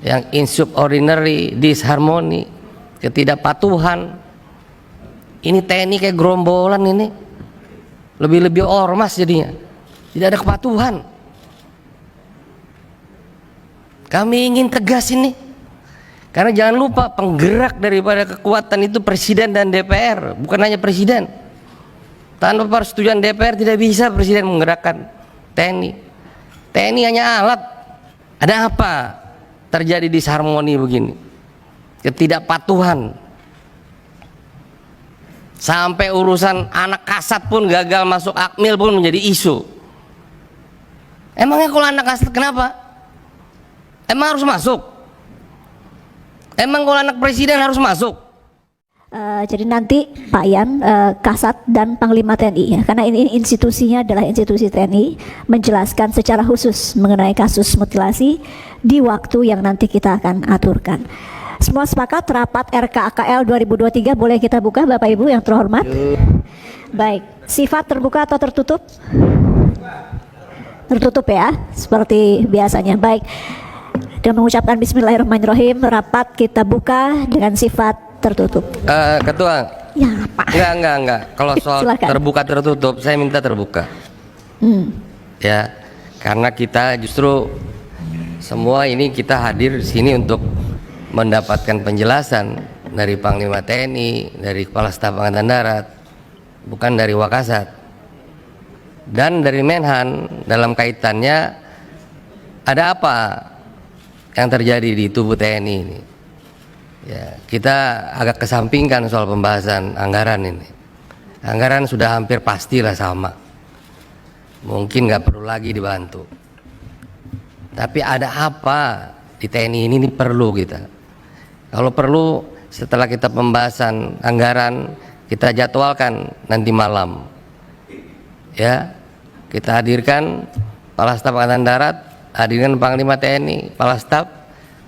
yang insubordinary, disharmoni, ketidakpatuhan. Ini TNI kayak gerombolan ini, lebih-lebih ormas jadinya, tidak ada kepatuhan. Kami ingin tegas ini, karena jangan lupa penggerak daripada kekuatan itu presiden dan DPR, bukan hanya presiden. Tanpa persetujuan DPR tidak bisa presiden menggerakkan TNI. TNI hanya alat. Ada apa terjadi disharmoni begini? Ketidakpatuhan. Sampai urusan anak kasat pun gagal masuk akmil pun menjadi isu. Emangnya kalau anak kasat kenapa? Emang harus masuk? Emang kalau anak presiden harus masuk? Jadi nanti Pak Yan, Kasat dan Panglima TNI ya, karena ini institusinya adalah institusi TNI, menjelaskan secara khusus mengenai kasus mutilasi di waktu yang nanti kita akan aturkan. Semua sepakat rapat RKKL 2023 boleh kita buka Bapak Ibu yang terhormat? Baik, sifat terbuka atau tertutup? Tertutup ya, seperti biasanya. Baik, dengan mengucapkan Bismillahirrahmanirrahim, rapat kita buka dengan sifat tertutup. Ketua. Ya Pak. Enggak. Kalau soal Silakan. terbuka tertutup, saya minta terbuka. Ya, karena kita justru semua ini kita hadir di sini untuk mendapatkan penjelasan dari Panglima TNI, dari Kepala Staf Angkatan Darat, bukan dari Wakasat, dan dari Menhan dalam kaitannya ada apa yang terjadi di tubuh TNI ini. Ya, kita agak kesampingkan soal pembahasan anggaran ini. Anggaran sudah hampir pastilah sama, mungkin nggak perlu lagi dibantu. Tapi ada apa di TNI ini perlu kita. Kalau perlu setelah kita pembahasan anggaran kita jadwalkan nanti malam. Ya, kita hadirkan Kepala Staf Angkatan Darat, hadirkan Panglima TNI, Kepala Staf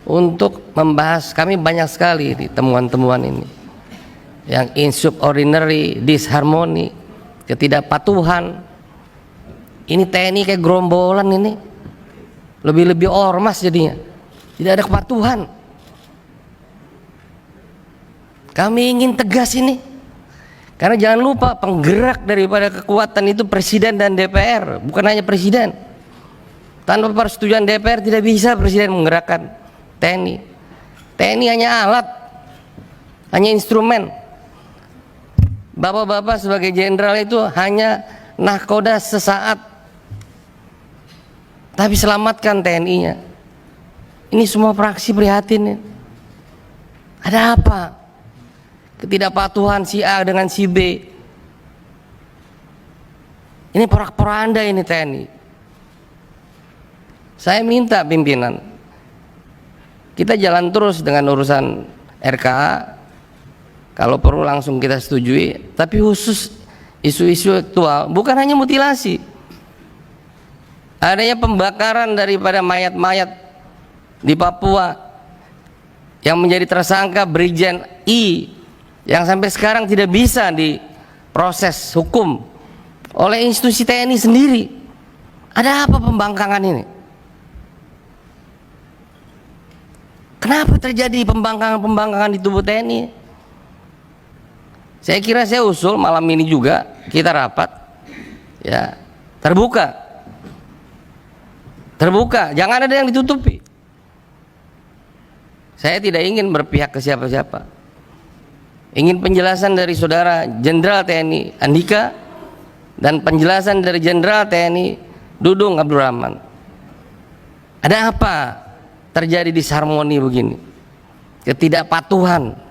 untuk membahas. Kami banyak sekali di temuan-temuan ini. Yang insubordinary, disharmoni, ketidakpatuhan. Ini TNI kayak gerombolan ini, lebih-lebih ormas jadinya, tidak ada kepatuhan. Kami ingin tegas ini, karena jangan lupa penggerak daripada kekuatan itu presiden dan DPR, bukan hanya presiden. Tanpa persetujuan DPR tidak bisa presiden menggerakkan TNI. TNI hanya alat, hanya instrumen. Bapak-bapak sebagai jenderal itu hanya nahkoda sesaat, tapi selamatkan TNI-nya. Ini semua praksi prihatin. Ada apa? Ketidakpatuhan si A dengan si B. Ini porak-poranda ini TNI. Saya minta pimpinan, kita jalan terus dengan urusan RKA. Kalau perlu langsung kita setujui, tapi khusus isu-isu aktual, bukan hanya mutilasi. Adanya pembakaran daripada mayat-mayat di Papua yang menjadi tersangka Brigjen I, yang sampai sekarang tidak bisa diproses hukum oleh institusi TNI sendiri. Ada apa pembangkangan ini? Kenapa terjadi pembangkangan di tubuh TNI? Saya kira saya usul malam ini juga kita rapat, ya, terbuka, jangan ada yang ditutupi. Saya tidak ingin berpihak ke siapa-siapa. Ingin penjelasan dari Saudara Jenderal TNI Andika dan penjelasan dari Jenderal TNI Dudung Abdurrahman. Ada apa terjadi disharmoni begini? Ketidakpatuhan.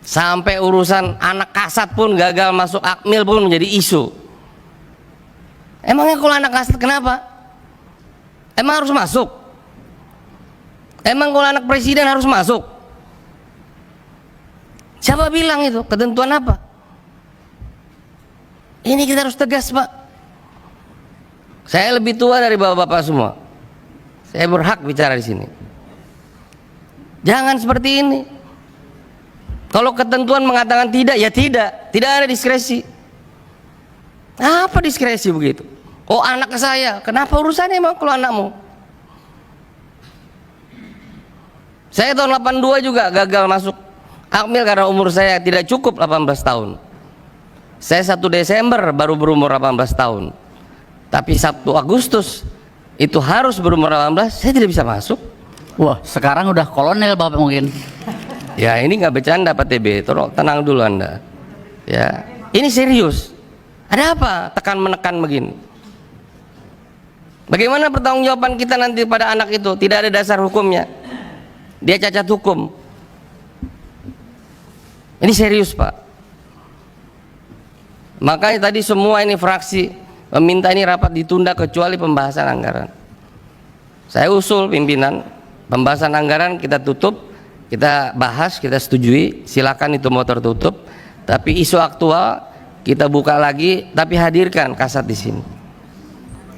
Sampai urusan anak kasat pun gagal masuk akmil pun menjadi isu. Emangnya kalau anak kasat kenapa? Emang harus masuk? Emang kalau anak presiden harus masuk? Siapa bilang itu? Ketentuan apa? Ini kita harus tegas, Pak. Saya lebih tua dari bapak-bapak semua. Saya berhak bicara di sini. Jangan seperti ini. Kalau ketentuan mengatakan tidak, ya tidak. Tidak ada diskresi. Apa diskresi begitu? Oh, anak saya. Kenapa urusannya emang kalau anakmu? Saya tahun 82 juga gagal masuk Akmil karena umur saya tidak cukup 18 tahun. Saya 1 Desember baru berumur 18 tahun. Tapi 1 Agustus itu harus berumur 18, saya tidak bisa masuk. Wah, sekarang udah kolonel Bapak mungkin. Ya ini nggak bercanda Pak TB, tolong tenang dulu Anda. Ya, ini serius. Ada apa tekan menekan begini? Bagaimana pertanggungjawaban kita nanti pada anak itu? Tidak ada dasar hukumnya. Dia cacat hukum. Ini serius Pak. Makanya tadi semua ini fraksi meminta ini rapat ditunda kecuali pembahasan anggaran. Saya usul pimpinan, pembahasan anggaran kita tutup, kita bahas, kita setujui, silakan itu mau tertutup. Tapi isu aktual kita buka lagi, tapi hadirkan Kasat di sini.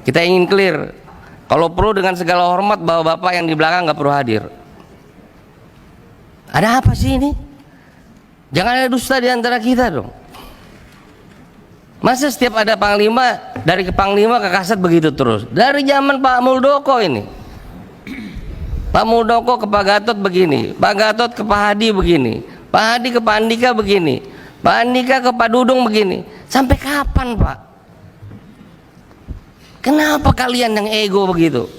Kita ingin clear. Kalau perlu dengan segala hormat bahwa Bapak yang di belakang nggak perlu hadir. Ada apa sih ini? Jangan ada dusta di antara kita dong. Masa setiap ada panglima, dari ke panglima ke Kasat begitu terus? Dari zaman Pak Muldoko ini. Pak Muldoko ke Pak Gatot begini, Pak Gatot ke Pak Hadi begini, Pak Hadi ke Pak Andika begini, Pak Andika ke Pak Dudung begini. Sampai kapan Pak? Kenapa kalian yang ego begitu?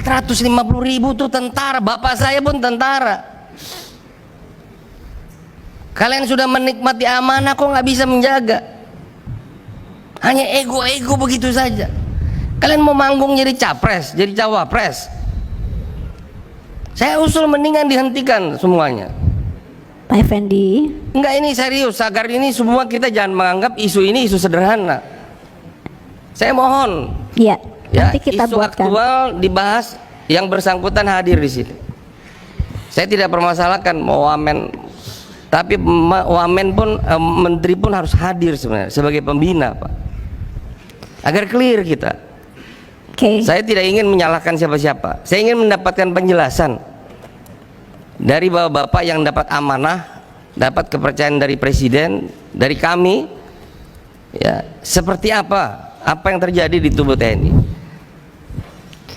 450.000 tuh tentara, bapak saya pun tentara. Kalian sudah menikmati amanah kok nggak bisa menjaga? Hanya ego-ego begitu saja. Kalian mau manggung jadi capres, jadi cawapres. Saya usul mendingan dihentikan semuanya. Pak Effendi. Enggak, ini serius, agar ini semua kita jangan menganggap isu ini isu sederhana. Saya mohon Ya, ya, nanti kita isu buatkan. aktual dibahas, yang bersangkutan hadir di sini. Saya tidak permasalahkan mau wamen, tapi wamen pun menteri pun harus hadir sebenarnya sebagai pembina Pak, agar clear kita. Oke. Saya tidak ingin menyalahkan siapa-siapa. Saya ingin mendapatkan penjelasan dari bapak-bapak yang dapat amanah, dapat kepercayaan dari presiden, dari kami, ya seperti apa yang terjadi di tubuh TNI.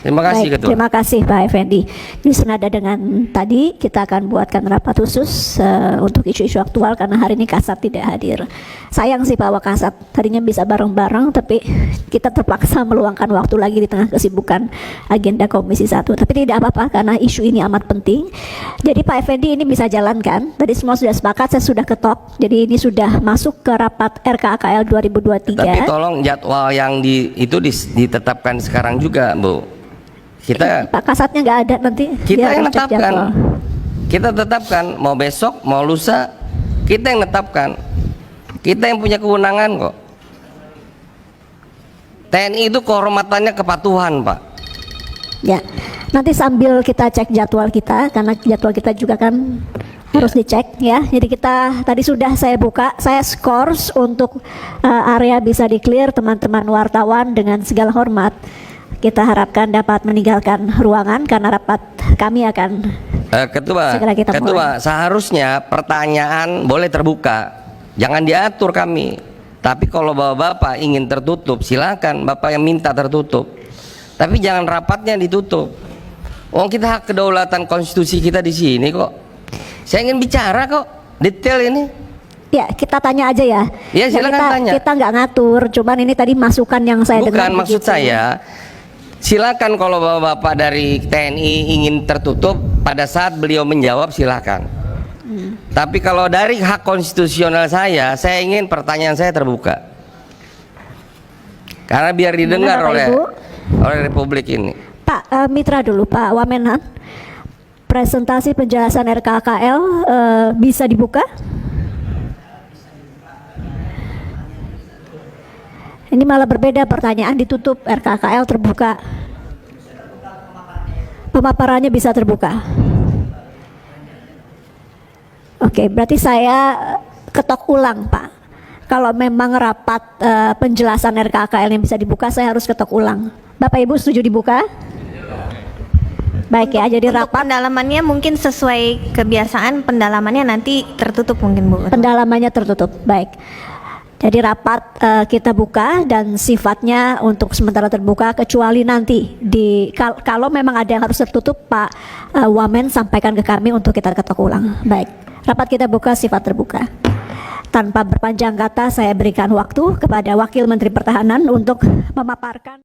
Terima kasih Baik, Ketua. terima kasih Pak Effendi. Ini senada dengan tadi kita akan buatkan rapat khusus untuk isu-isu aktual karena hari ini Kasat tidak hadir. Sayang sih Pak Wakasat, tadinya bisa bareng-bareng tapi kita terpaksa meluangkan waktu lagi di tengah kesibukan agenda Komisi 1. Tapi tidak apa-apa karena isu ini amat penting. Jadi Pak Effendi ini bisa jalankan. Tadi semua sudah sepakat, saya sudah ketok. Jadi ini sudah masuk ke rapat RKKL 2023. Tapi tolong jadwal yang ditetapkan sekarang juga Bu. Pak Kasatnya nggak ada nanti. Kita dia yang akan cek tetapkan. jadwal. Kita tetapkan mau besok mau lusa, kita yang tetapkan. Kita yang punya kewenangan kok. TNI itu kehormatannya kepatuhan Pak. Ya, nanti sambil kita cek jadwal kita karena jadwal kita juga kan harus dicek ya. Jadi kita tadi sudah saya buka, saya skors untuk area bisa di clear teman-teman wartawan dengan segala hormat. Kita harapkan dapat meninggalkan ruangan karena rapat kami akan segera kita Ketua, mulai. seharusnya pertanyaan boleh terbuka, jangan diatur kami. Tapi kalau bapak ingin tertutup, silakan bapak yang minta tertutup. Tapi jangan rapatnya ditutup. Oh kita hak kedaulatan konstitusi kita di sini kok. Saya ingin bicara kok, detail ini. Ya kita tanya aja ya. Ya, silakan tanya. Kita nggak ngatur, cuman ini tadi masukan yang saya dengar. Bukan maksud saya. Silakan kalau bapak dari TNI ingin tertutup pada saat beliau menjawab silakan. Tapi kalau dari hak konstitusional saya ingin pertanyaan saya terbuka. Karena biar didengar oleh Republik ini. Pak Mitra dulu, Pak Wamenhan. Presentasi penjelasan RKKL bisa dibuka? Ini malah berbeda pertanyaan, ditutup, RKKL terbuka. Pemaparannya bisa terbuka. Oke, berarti saya ketok ulang Pak. Kalau memang rapat penjelasan RKKL yang bisa dibuka, saya harus ketok ulang. Bapak Ibu setuju dibuka? Baik ya, jadi Untuk rapat pendalamannya mungkin sesuai kebiasaan, pendalamannya nanti tertutup mungkin Bu. pendalamannya tertutup. Baik. Jadi rapat kita buka dan sifatnya untuk sementara terbuka kecuali nanti kalau memang ada yang harus tertutup, Pak Wamen sampaikan ke kami untuk kita ketok ulang. Baik, rapat kita buka sifat terbuka. Tanpa berpanjang kata saya berikan waktu kepada Wakil Menteri Pertahanan untuk memaparkan